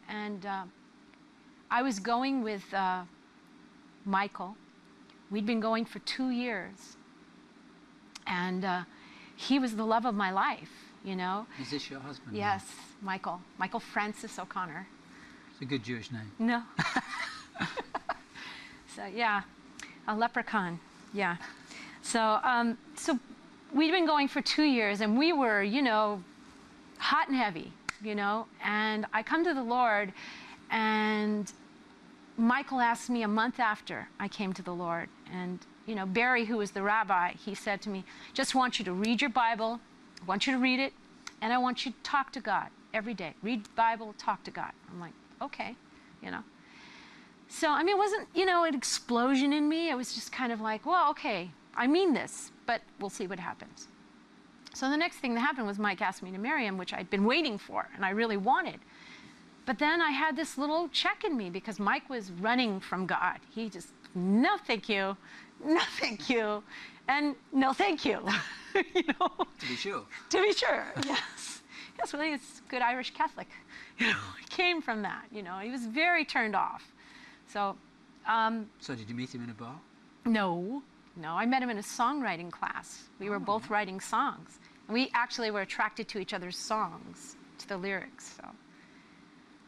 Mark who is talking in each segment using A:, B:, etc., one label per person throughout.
A: And I was going with Michael. We'd been going for 2 years. And he was the love of my life, you know.
B: Is this your husband?
A: Yes, Michael. Michael Francis O'Connor.
B: It's a good Jewish name.
A: No. So, yeah, a leprechaun, yeah. So, so we'd been going for 2 years, and we were, you know, hot and heavy, you know. And I come to the Lord, and Michael asked me a month after I came to the Lord. And, you know, Barry, who was the rabbi, he said to me, just want you to read your Bible. I want you to read it, and I want you to talk to God every day. Read the Bible, talk to God. I'm like, okay, you know. So, I mean, it wasn't, you know, an explosion in me. It was just kind of like, well, okay, I mean this, but we'll see what happens. So the next thing that happened was Mike asked me to marry him, which I'd been waiting for, and I really wanted. But then I had this little check in me because Mike was running from God. He just, no, thank you. No, thank you. And no, thank you. You know?
B: To be sure.
A: To be sure, yes. Yes, well, he's a good Irish Catholic. You know, he came from that, you know. He was very turned off. So,
B: so did you meet him in a bar?
A: No, I met him in a songwriting class. We were both writing songs. And we actually were attracted to each other's songs, to the lyrics, so.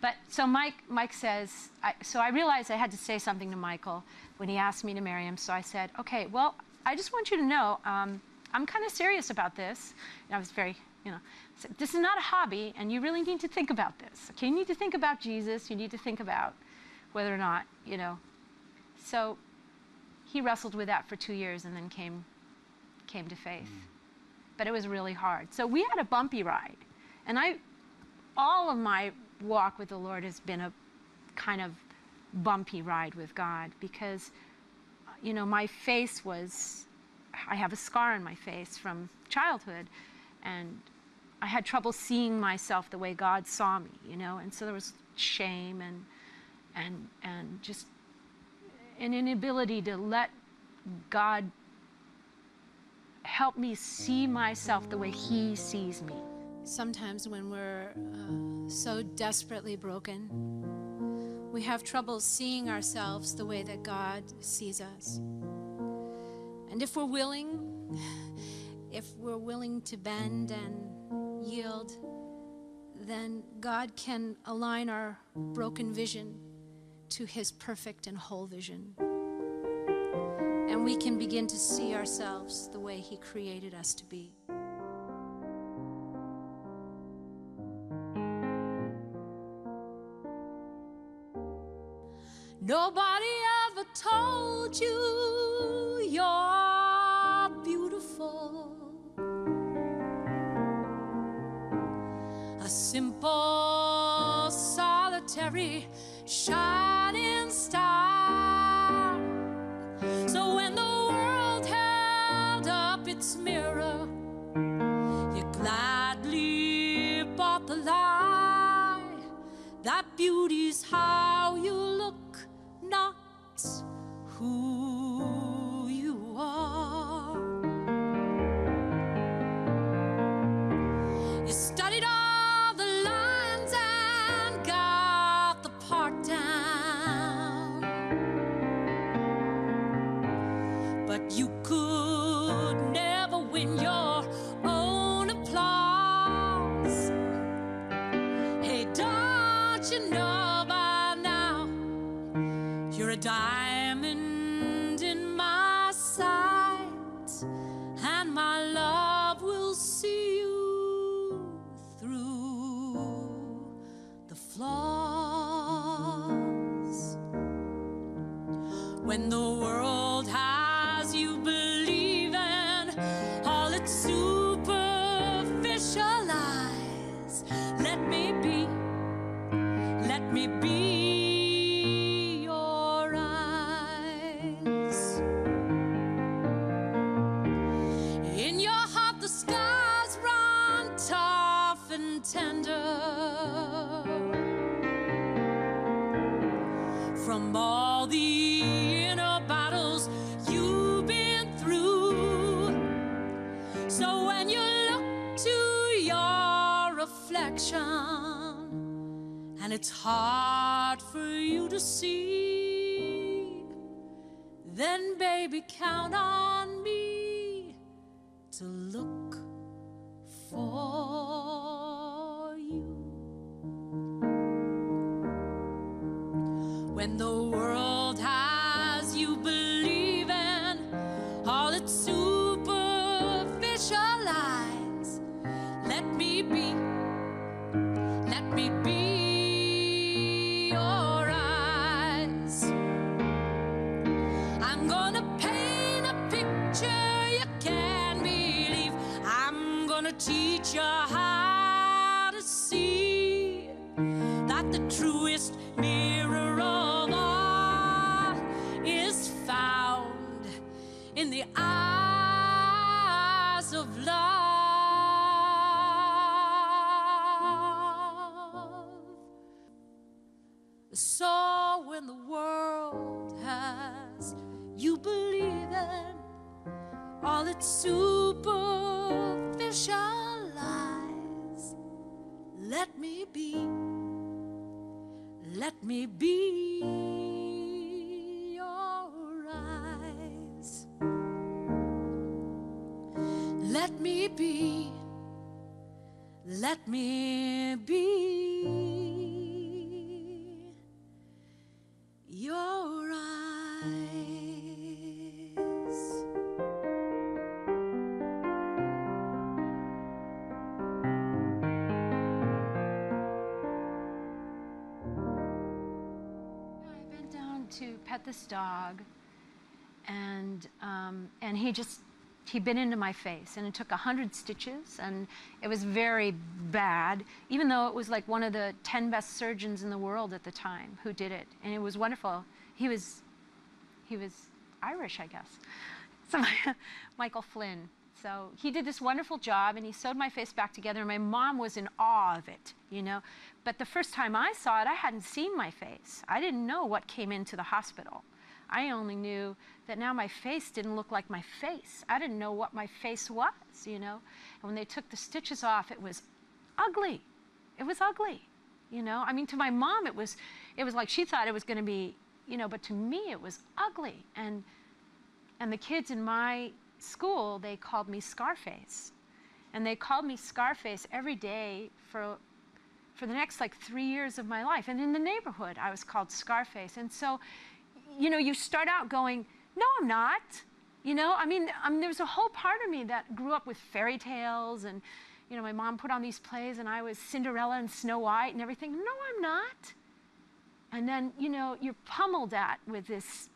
A: But, so Mike says, so I realized I had to say something to Michael when he asked me to marry him. So I said, okay, well, I just want you to know, I'm kind of serious about this. And I was very, you know, said, this is not a hobby, and you really need to think about this. Okay, you need to think about Jesus. You need to think about whether or not, you know. So he wrestled with that for 2 years and then came to faith. But it was really hard. So we had a bumpy ride. And all of my walk with the Lord has been a kind of bumpy ride with God because, you know, my face was, I have a scar on my face from childhood, and I had trouble seeing myself the way God saw me, you know, and so there was shame and just an inability to let God help me see myself the way He sees me. Sometimes when we're so desperately broken, we have trouble seeing ourselves the way that God sees us. And if we're willing to bend and yield, then God can align our broken vision to His perfect and whole vision. And we can begin to see ourselves the way He created us to be. Nobody ever told you you're beautiful. A simple, solitary, shining star. So when the world held up its mirror, you gladly bought the lie. That beauty's how you look, not who you are. You studied all the lines and got the part down, but you could never win your own applause. Hey, don't you know by now you're a diamond in my sight, and my love will see you through the flaws. When the world has you believing all its superficial lies, let me be your eyes. In your heart the scars run tough and tender from all the inner battles you've been through. So when you look to your reflection
C: and it's hard for you to see, then baby, count on me to look for you. When the world has you believing all its superficial lies, let me be your eyes. I'm gonna paint a picture you can believe. I'm gonna teach you how to see that the truest mirror of all is found in the eyes of love. So when the world has you believing all its superficial lies, let me be your eyes. Let me be your eyes.
A: I bent down to pet this dog, and he bit into my face, and it took 100 stitches, and it was very bad, even though it was like one of the 10 best surgeons in the world at the time who did it, and it was wonderful. He was Irish, I guess. So Michael Flynn. So he did this wonderful job, and he sewed my face back together, and my mom was in awe of it, you know. But the first time I saw it, I hadn't seen my face. I didn't know what came into the hospital. I only knew that now my face didn't look like my face. I didn't know what my face was, you know. And when they took the stitches off, it was ugly. It was ugly, you know. I mean, to my mom, it was like she thought it was going to be, you know, but to me, it was ugly. And the kids in my school, they called me Scarface. And they called me Scarface every day for the next, like, 3 years of my life. And in the neighborhood, I was called Scarface. And so, you know, you start out going, no, I'm not. You know, I mean, there's a whole part of me that grew up with fairy tales, and, you know, my mom put on these plays, and I was Cinderella and Snow White and everything. No, I'm not. And then, you know, you're pummeled at with this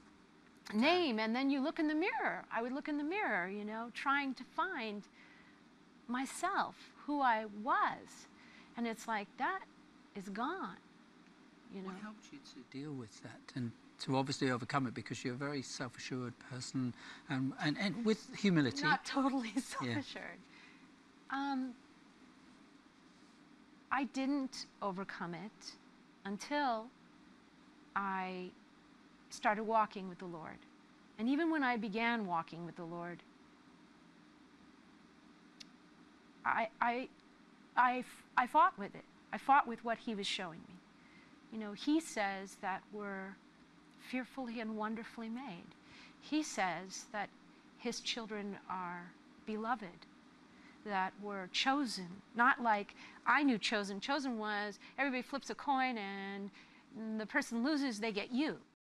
A: name, and then you look in the mirror. I would look in the mirror, you know, trying to find myself, who I was. And it's like, that is gone, you know.
B: What helped you to deal with that and to obviously overcome it, because you're a very self-assured person and with humility?
A: Not totally self-assured. Yeah. I didn't overcome it until I started walking with the Lord. And even when I began walking with the Lord, I fought with it. I fought with what he was showing me. You know, he says that we're fearfully and wonderfully made. He says that his children are beloved, that we're chosen. Not like I knew chosen. Chosen was everybody flips a coin and the person loses, they get you.